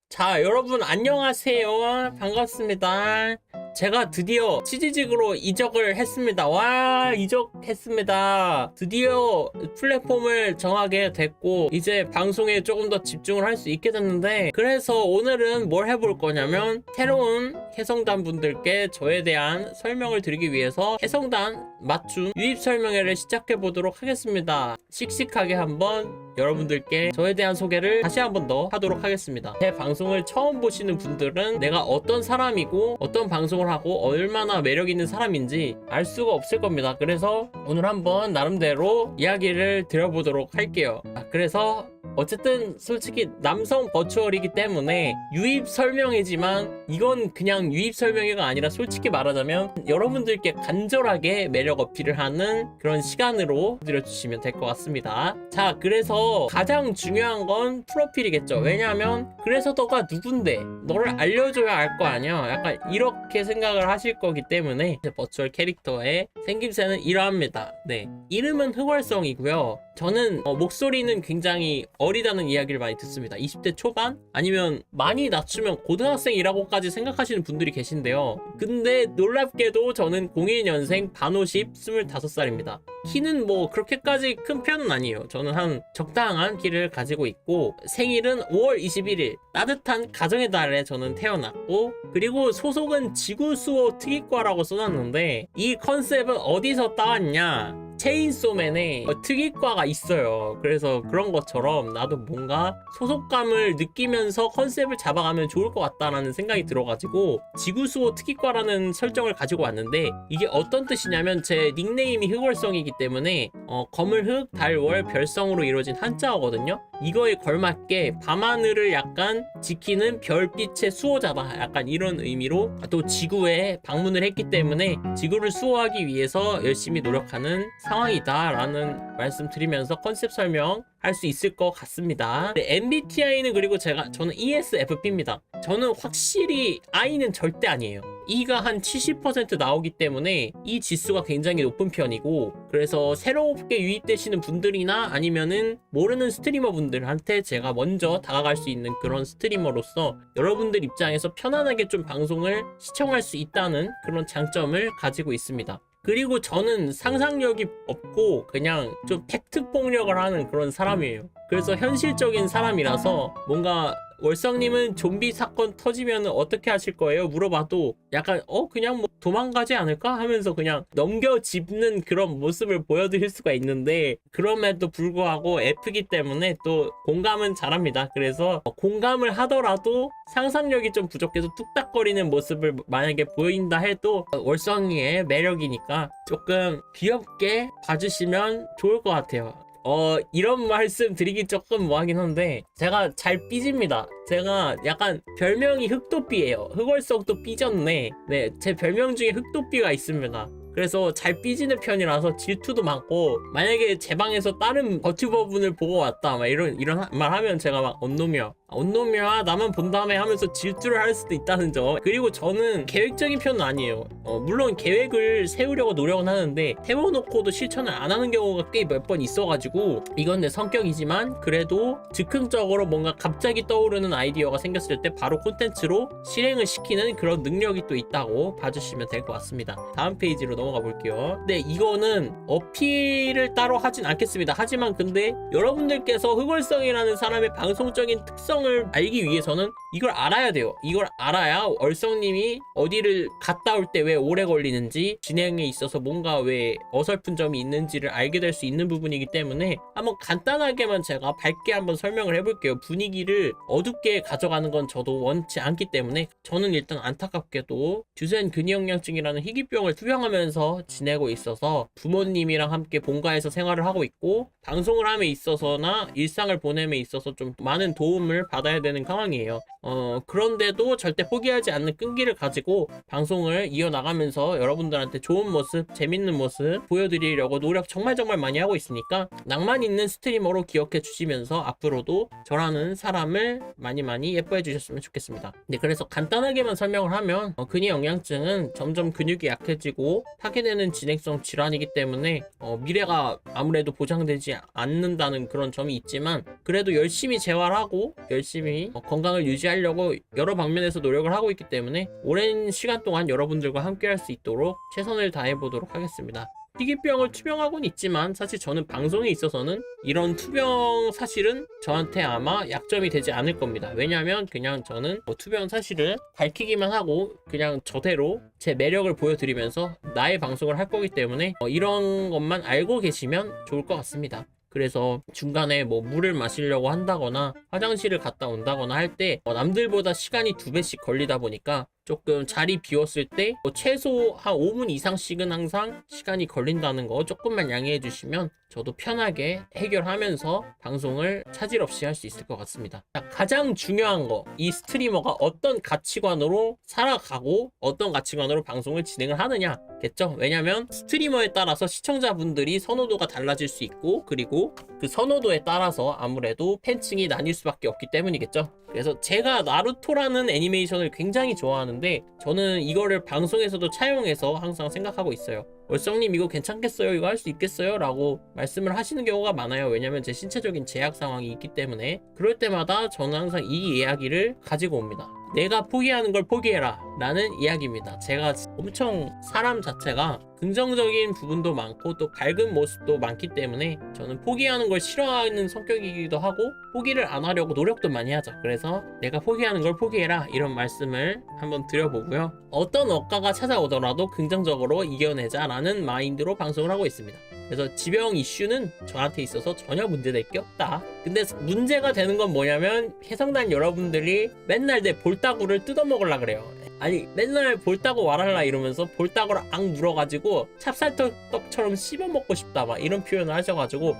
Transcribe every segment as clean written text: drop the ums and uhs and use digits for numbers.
자, 여러분 안녕하세요. 반갑습니다. 제가 드디어 치지직으로 이적을 했습니다. 와, 이적했습니다. 드디어 플랫폼을 정하게 됐고 이제 방송에 조금 더 집중을 할 수 있게 됐는데, 그래서 오늘은 뭘 해볼 거냐면 새로운 해성단 분들께 저에 대한 설명을 드리기 위해서 해성단 맞춤 유입 설명회를 시작해 보도록 하겠습니다. 씩씩하게 한번 여러분들께 저에 대한 소개를 다시 한 번 더 하도록 하겠습니다. 제 방송을 처음 보시는 분들은 내가 어떤 사람이고 어떤 방송을 하고 얼마나 매력 있는 사람인지 알 수가 없을 겁니다. 그래서 오늘 한번 나름대로 이야기를 드려보도록 할게요. 그래서 어쨌든 솔직히 남성 버추얼이기 때문에 유입 설명이지만 이건 그냥 유입 설명회가 아니라 솔직히 말하자면 여러분들께 간절하게 매력 어필을 하는 그런 시간으로 드려주시면 될 것 같습니다. 자, 그래서 가장 중요한 건 프로필이겠죠. 왜냐하면 그래서 너가 누군데 너를 알려줘야 알 거 아니야. 약간 이렇게 생각을 하실 거기 때문에 버추얼 캐릭터의 생김새는 이러합니다. 네, 이름은 흑월성이고요. 저는 목소리는 굉장히 어리다는 이야기를 많이 듣습니다. 20대 초반? 아니면 많이 낮추면 고등학생이라고까지 생각하시는 분들이 계신데요. 근데 놀랍게도 저는 02년생 반오십 25살입니다. 키는 뭐 그렇게까지 큰 편은 아니에요. 저는 한 적당한 키를 가지고 있고, 생일은 5월 21일 따뜻한 가정의 달에 저는 태어났고, 그리고 소속은 지구수호 특이과라고 써놨는데 이 컨셉은 어디서 따왔냐? 체인소맨에 특이과가 있어요. 그래서 그런 것처럼 나도 뭔가 소속감을 느끼면서 컨셉을 잡아가면 좋을 것 같다라는 생각이 들어가지고 지구수호 특이과라는 설정을 가지고 왔는데, 이게 어떤 뜻이냐면 제 닉네임이 흑월성이기 때문에 거물흑, 달, 월, 별성으로 이루어진 한자어거든요. 이거에 걸맞게 밤하늘을 약간 지키는 별빛의 수호자다, 약간 이런 의미로 또 지구에 방문을 했기 때문에 지구를 수호하기 위해서 열심히 노력하는 상황이다 라는 말씀 드리면서 컨셉 설명 할 수 있을 것 같습니다. MBTI는 그리고 저는 ESFP입니다. 저는 확실히 I는 절대 아니에요. E가 한 70% 나오기 때문에 이 지수가 굉장히 높은 편이고, 그래서 새롭게 유입되시는 분들이나 아니면은 모르는 스트리머 분들한테 제가 먼저 다가갈 수 있는 그런 스트리머로서 여러분들 입장에서 편안하게 좀 방송을 시청할 수 있다는 그런 장점을 가지고 있습니다. 그리고 저는 상상력이 없고 그냥 좀 팩트 폭력을 하는 그런 사람이에요. 그래서 현실적인 사람이라서 뭔가 월성님은 좀비 사건 터지면 어떻게 하실 거예요? 물어봐도 약간 그냥 뭐 도망가지 않을까? 하면서 그냥 넘겨짚는 그런 모습을 보여드릴 수가 있는데, 그럼에도 불구하고 F기 때문에 또 공감은 잘합니다. 그래서 공감을 하더라도 상상력이 좀 부족해서 뚝딱거리는 모습을 만약에 보인다 해도 월성이의 매력이니까 조금 귀엽게 봐주시면 좋을 것 같아요. 이런 말씀 드리기 조금 뭐하긴 한데 제가 잘 삐집니다. 제가 약간 별명이 흑도삐예요. 흑월성도 삐졌네. 네, 제 별명 중에 흑도삐가 있습니다. 그래서 잘 삐지는 편이라서 질투도 많고, 만약에 제 방에서 다른 버튜버분을 보고 왔다 막 이런 말 하면 제가 막 언놈이야 나만 본 다음에 하면서 질투를 할 수도 있다는 점. 그리고 저는 계획적인 편은 아니에요. 물론 계획을 세우려고 노력은 하는데 세워놓고도 실천을 안 하는 경우가 꽤 몇 번 있어가지고 이건 내 성격이지만, 그래도 즉흥적으로 뭔가 갑자기 떠오르는 아이디어가 생겼을 때 바로 콘텐츠로 실행을 시키는 그런 능력이 또 있다고 봐주시면 될 것 같습니다. 다음 페이지로 넘어가 볼게요. 네, 이거는 어필을 따로 하진 않겠습니다. 하지만 근데 여러분들께서 흑월성이라는 사람의 방송적인 특성을 알기 위해서는 이걸 알아야 돼요. 이걸 알아야 월성님이 어디를 갔다 올 때 왜 오래 걸리는지, 진행에 있어서 뭔가 왜 어설픈 점이 있는지를 알게 될 수 있는 부분이기 때문에 한번 간단하게만 제가 밝게 한번 설명을 해볼게요. 분위기를 어둡게 가져가는 건 저도 원치 않기 때문에 저는 일단 안타깝게도 듀센 근위영양증이라는 희귀병을 투병하면서 지내고 있어서 부모님이랑 함께 본가에서 생활을 하고 있고, 방송을 함에 있어서나 일상을 보냄에 있어서 좀 많은 도움을 받아야 되는 상황이에요. 그런데도 절대 포기하지 않는 끈기를 가지고 방송을 이어나가면서 여러분들한테 좋은 모습, 재밌는 모습 보여드리려고 노력 정말 많이 하고 있으니까 낭만 있는 스트리머로 기억해 주시면서 앞으로도 저라는 사람을 많이 예뻐해 주셨으면 좋겠습니다. 네, 그래서 간단하게만 설명을 하면 근위 영양증은 점점 근육이 약해지고 파괴되는 진행성 질환이기 때문에 미래가 아무래도 보장되지 않는다는 그런 점이 있지만 그래도 열심히 재활하고 열심히 건강을 유지하려고 여러 방면에서 노력을 하고 있기 때문에 오랜 시간 동안 여러분들과 함께 할 수 있도록 최선을 다해 보도록 하겠습니다. 희귀병을 투병하고는 있지만 사실 저는 방송에 있어서는 이런 투병 사실은 저한테 아마 약점이 되지 않을 겁니다. 왜냐하면 그냥 저는 투병 사실을 밝히기만 하고 그냥 저대로 제 매력을 보여드리면서 나의 방송을 할 거기 때문에 이런 것만 알고 계시면 좋을 것 같습니다. 그래서 중간에 물을 마시려고 한다거나 화장실을 갔다 온다거나 할 때 남들보다 시간이 2배씩 걸리다 보니까 조금 자리 비웠을 때 최소 한 5분 이상씩은 항상 시간이 걸린다는 거 조금만 양해해 주시면 저도 편하게 해결하면서 방송을 차질 없이 할 수 있을 것 같습니다. 가장 중요한 거, 이 스트리머가 어떤 가치관으로 살아가고 어떤 가치관으로 방송을 진행을 하느냐겠죠. 왜냐면 스트리머에 따라서 시청자분들이 선호도가 달라질 수 있고 그리고 그 선호도에 따라서 아무래도 팬층이 나뉠 수밖에 없기 때문이겠죠. 그래서 제가 나루토라는 애니메이션을 굉장히 좋아하는데 저는 이거를 방송에서도 차용해서 항상 생각하고 있어요. 월성님 이거 괜찮겠어요? 이거 할 수 있겠어요? 라고 말씀을 하시는 경우가 많아요. 왜냐면 제 신체적인 제약 상황이 있기 때문에. 그럴 때마다 저는 항상 이 이야기를 가지고 옵니다. 내가 포기하는 걸 포기해라 라는 이야기입니다. 제가 엄청 사람 자체가 긍정적인 부분도 많고 또 밝은 모습도 많기 때문에 저는 포기하는 걸 싫어하는 성격이기도 하고 포기를 안 하려고 노력도 많이 하죠. 그래서 내가 포기하는 걸 포기해라 이런 말씀을 한번 드려보고요. 어떤 억가가 찾아오더라도 긍정적으로 이겨내자 라는 마인드로 방송을 하고 있습니다. 그래서 지병 이슈는 저한테 있어서 전혀 문제될 게 없다. 근데 문제가 되는 건 뭐냐면 해성단 여러분들이 맨날 내 볼따구를 뜯어먹으려 그래요. 아니 맨날 볼따구 와랄라 이러면서 볼따구를 악 물어가지고 찹쌀떡처럼 씹어먹고 싶다 막 이런 표현을 하셔가지고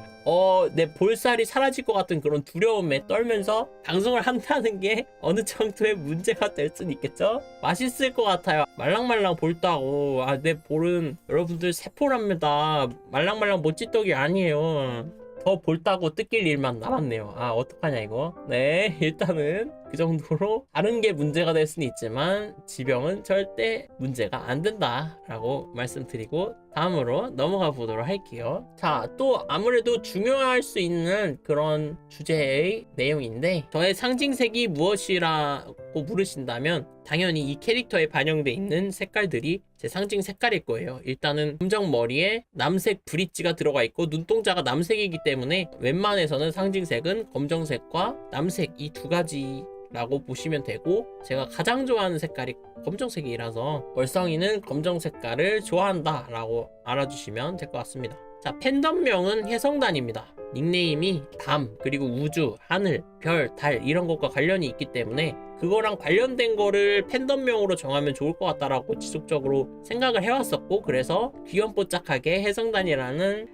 내 볼살이 사라질 것 같은 그런 두려움에 떨면서 방송을 한다는 게 어느 정도의 문제가 될 수는 있겠죠? 맛있을 것 같아요. 말랑말랑 볼따구. 내 볼은 여러분들 세포랍니다. 말랑말랑 모찌떡이 아니에요. 더 볼따구 뜯길 일만 남았네요. 어떡하냐 이거. 네, 일단은 그 정도로 다른 게 문제가 될 수는 있지만 지병은 절대 문제가 안 된다 라고 말씀드리고 다음으로 넘어가 보도록 할게요. 자, 또 아무래도 중요할 수 있는 그런 주제의 내용인데 저의 상징색이 무엇이라고 물으신다면 당연히 이 캐릭터에 반영되어 있는 색깔들이 제 상징 색깔일 거예요. 일단은 검정 머리에 남색 브릿지가 들어가 있고 눈동자가 남색이기 때문에 웬만해서는 상징색은 검정색과 남색 이 두 가지 라고 보시면 되고 제가 가장 좋아하는 색깔이 검정색이라서 월성이는 검정 색깔을 좋아한다 라고 알아주시면 될 것 같습니다. 자, 팬덤명은 해성단입니다. 닉네임이 밤, 그리고 우주, 하늘, 별, 달 이런 것과 관련이 있기 때문에 그거랑 관련된 거를 팬덤명으로 정하면 좋을 것 같다라고 지속적으로 생각을 해왔었고 그래서 귀염뽀짝하게 해성단이라는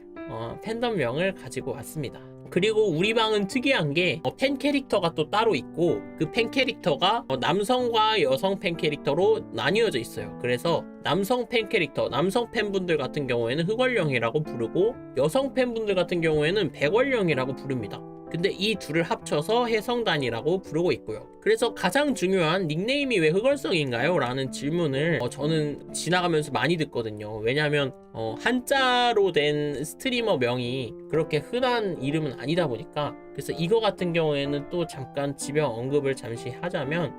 팬덤명을 가지고 왔습니다. 그리고 우리 방은 특이한 게 팬 캐릭터가 또 따로 있고 그 팬 캐릭터가 남성과 여성 팬 캐릭터로 나뉘어져 있어요. 그래서 남성 팬 캐릭터, 남성 팬분들 같은 경우에는 흑월령이라고 부르고 여성 팬분들 같은 경우에는 백월령이라고 부릅니다. 근데 이 둘을 합쳐서 해성단이라고 부르고 있고요. 그래서 가장 중요한 닉네임이 왜 흑월성인가요? 라는 질문을 저는 지나가면서 많이 듣거든요. 왜냐하면 한자로 된 스트리머 명이 그렇게 흔한 이름은 아니다 보니까 그래서 이거 같은 경우에는 또 잠깐 지병 언급을 잠시 하자면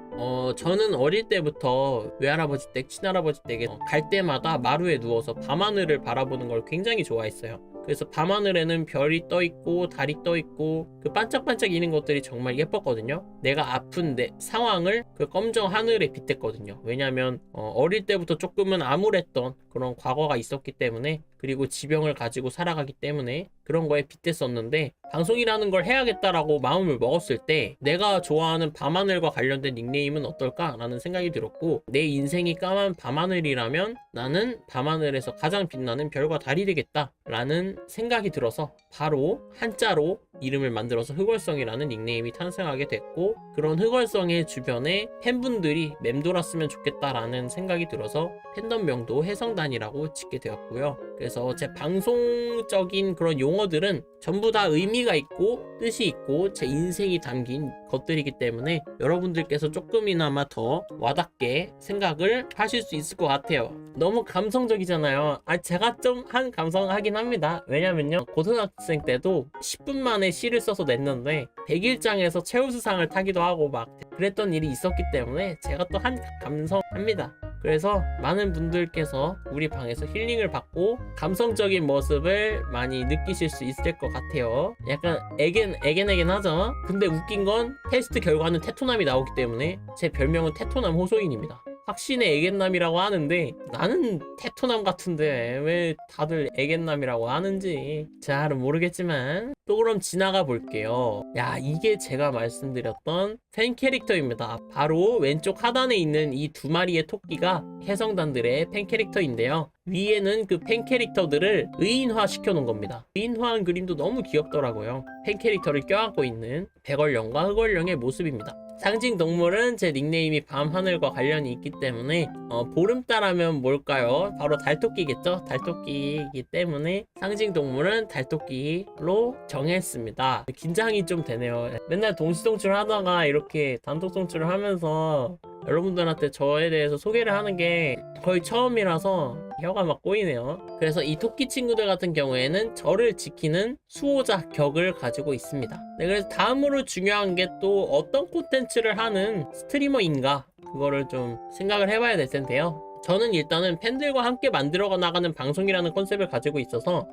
저는 어릴 때부터 외할아버지 댁, 친할아버지 댁에 갈 때마다 마루에 누워서 밤하늘을 바라보는 걸 굉장히 좋아했어요. 그래서 밤하늘에는 별이 떠있고 달이 떠있고 그 반짝반짝이는 것들이 정말 예뻤거든요. 내가 아픈 내 상황을 그 검정 하늘에 빗댔거든요. 왜냐면 어릴 때부터 조금은 암울했던 그런 과거가 있었기 때문에 그리고 지병을 가지고 살아가기 때문에 그런 거에 빗댔었는데 방송이라는 걸 해야겠다라고 마음을 먹었을 때 내가 좋아하는 밤하늘과 관련된 닉네임은 어떨까? 라는 생각이 들었고 내 인생이 까만 밤하늘이라면 나는 밤하늘에서 가장 빛나는 별과 달이 되겠다 라는 생각이 들어서 바로 한자로 이름을 만들어서 흑월성이라는 닉네임이 탄생하게 됐고 그런 흑월성의 주변에 팬분들이 맴돌았으면 좋겠다라는 생각이 들어서 팬덤명도 해성단이라고 짓게 되었고요. 그래서 제 방송적인 그런 용어들은 전부 다 의미가 있고 뜻이 있고 제 인생이 담긴 것들이기 때문에 여러분들께서 조금이나마 더 와닿게 생각을 하실 수 있을 것 같아요. 너무 감성적이잖아요. 제가 좀 한 감성하긴 합니다. 왜냐면요, 고등학생 때도 10분 만에 시를 써서 냈는데 100일장에서 최우수상을 타기도 하고 막 그랬던 일이 있었기 때문에 제가 또 한 감성합니다. 그래서 많은 분들께서 우리 방에서 힐링을 받고 감성적인 모습을 많이 느끼실 수 있을 것 같아요. 약간 애겐 하죠. 근데 웃긴 건 테스트 결과는 테토남이 나오기 때문에 제 별명은 테토남 호소인입니다. 확신의 애견남이라고 하는데 나는 테토남 같은데 왜 다들 애견남이라고 하는지 잘은 모르겠지만 또 그럼 지나가 볼게요. 야, 이게 제가 말씀드렸던 팬 캐릭터입니다. 바로 왼쪽 하단에 있는 이 두 마리의 토끼가 해성단들의 팬 캐릭터인데요. 위에는 그 팬 캐릭터들을 의인화 시켜놓은 겁니다. 의인화한 그림도 너무 귀엽더라고요. 팬 캐릭터를 껴안고 있는 백월령과 흑월령의 모습입니다. 상징 동물은 제 닉네임이 밤하늘과 관련이 있기 때문에 보름달하면 뭘까요? 바로 달토끼겠죠? 달토끼이기 때문에 상징 동물은 달토끼로 정했습니다. 긴장이 좀 되네요. 맨날 동시동출 하다가 이렇게 단독동출을 하면서 여러분들한테 저에 대해서 소개를 하는 게 거의 처음이라서 혀가 막 꼬이네요. 그래서 이 토끼 친구들 같은 경우에는 저를 지키는 수호자 격을 가지고 있습니다. 네, 그래서 다음으로 중요한 게 또 어떤 콘텐츠를 하는 스트리머인가, 그거를 좀 생각을 해봐야 될 텐데요. 저는 일단은 팬들과 함께 만들어 나가는 방송이라는 컨셉을 가지고 있어서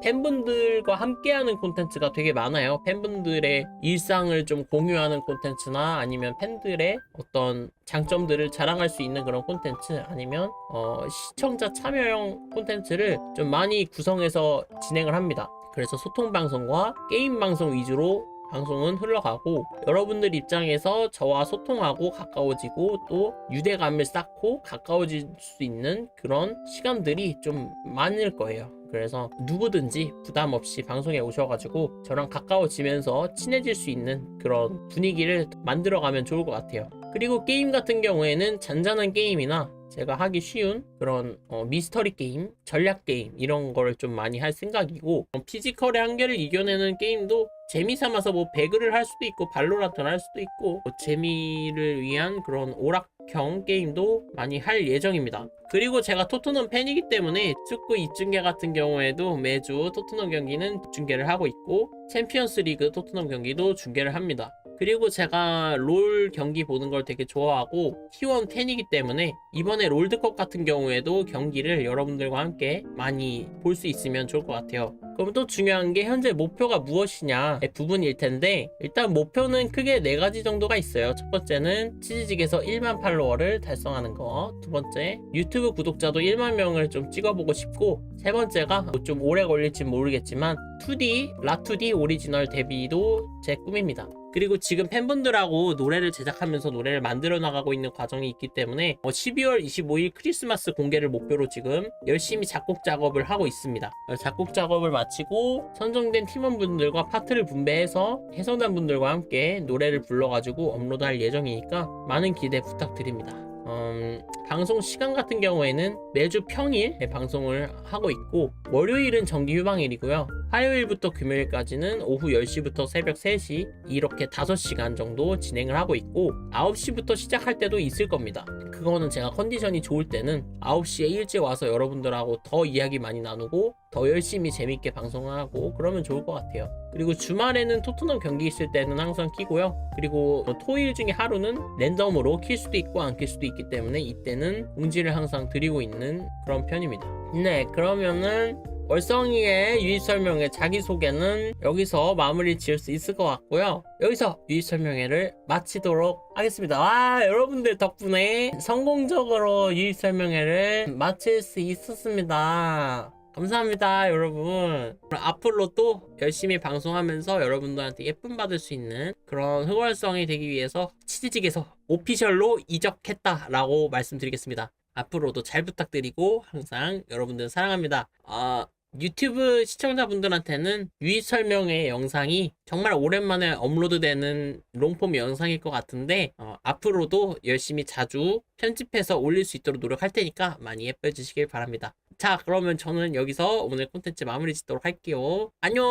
팬분들과 함께하는 콘텐츠가 되게 많아요. 팬분들의 일상을 좀 공유하는 콘텐츠나 아니면 팬들의 어떤 장점들을 자랑할 수 있는 그런 콘텐츠, 아니면 시청자 참여형 콘텐츠를 좀 많이 구성해서 진행을 합니다. 그래서 소통 방송과 게임 방송 위주로 방송은 흘러가고, 여러분들 입장에서 저와 소통하고 가까워지고 또 유대감을 쌓고 가까워질 수 있는 그런 시간들이 좀 많을 거예요. 그래서 누구든지 부담 없이 방송에 오셔가지고 저랑 가까워지면서 친해질 수 있는 그런 분위기를 만들어가면 좋을 것 같아요. 그리고 게임 같은 경우에는 잔잔한 게임이나 제가 하기 쉬운 그런 미스터리 게임, 전략 게임 이런 거를 좀 많이 할 생각이고, 피지컬의 한계를 이겨내는 게임도 재미삼아서 뭐 배그를 할 수도 있고 발로란트를 할 수도 있고 재미를 위한 그런 오락형 게임도 많이 할 예정입니다. 그리고 제가 토트넘 팬이기 때문에 축구 입중계 같은 경우에도 매주 토트넘 경기는 중계를 하고 있고, 챔피언스 리그 토트넘 경기도 중계를 합니다. 그리고 제가 롤 경기 보는 걸 되게 좋아하고 T1 팬이기 때문에 이번에 롤드컵 같은 경우에도 경기를 여러분들과 함께 많이 볼 수 있으면 좋을 것 같아요. 그럼 또 중요한 게 현재 목표가 무엇이냐 부분일 텐데, 일단 목표는 크게 4가지 정도가 있어요. 첫 번째는 치즈직에서 1만 팔로워를 달성하는 거, 두 번째 유튜브 구독자도 1만 명을 좀 찍어보고 싶고, 세 번째가 좀 오래 걸릴지 모르겠지만 2D, 라2D 오리지널 데뷔도 제 꿈입니다. 그리고 지금 팬분들하고 노래를 제작하면서 노래를 만들어 나가고 있는 과정이 있기 때문에 12월 25일 크리스마스 공개를 목표로 지금 열심히 작곡 작업을 하고 있습니다. 작곡 작업을 마치고 선정된 팀원분들과 파트를 분배해서 해성단 분들과 함께 노래를 불러가지고 업로드할 예정이니까 많은 기대 부탁드립니다. 방송 시간 같은 경우에는 매주 평일 방송을 하고 있고, 월요일은 정기 휴방일이고요. 화요일부터 금요일까지는 오후 10시부터 새벽 3시 이렇게 5시간 정도 진행을 하고 있고, 9시부터 시작할 때도 있을 겁니다. 그거는 제가 컨디션이 좋을 때는 9시에 일찍 와서 여러분들하고 더 이야기 많이 나누고 더 열심히 재밌게 방송하고 그러면 좋을 것 같아요. 그리고 주말에는 토트넘 경기 있을 때는 항상 키고요. 그리고 토요일 중에 하루는 랜덤으로 킬 수도 있고 안 킬 수도 있기 때문에 이때는 공지를 항상 드리고 있는 그런 편입니다. 네, 그러면은 월성이의 유입 설명회 자기소개는 여기서 마무리 지을 수 있을 것 같고요. 여기서 유입 설명회를 마치도록 하겠습니다. 와, 여러분들 덕분에 성공적으로 유입 설명회를 마칠 수 있었습니다. 감사합니다, 여러분. 앞으로 또 열심히 방송하면서 여러분들한테 예쁨 받을 수 있는 그런 흑월성이 되기 위해서 치즈직에서 오피셜로 이적했다라고 말씀드리겠습니다. 앞으로도 잘 부탁드리고 항상 여러분들 사랑합니다. 유튜브 시청자분들한테는 유입 설명회 영상이 정말 오랜만에 업로드되는 롱폼 영상일 것 같은데, 앞으로도 열심히 자주 편집해서 올릴 수 있도록 노력할 테니까 많이 예뻐해 주시길 바랍니다. 자, 그러면 저는 여기서 오늘 콘텐츠 마무리 짓도록 할게요. 안녕.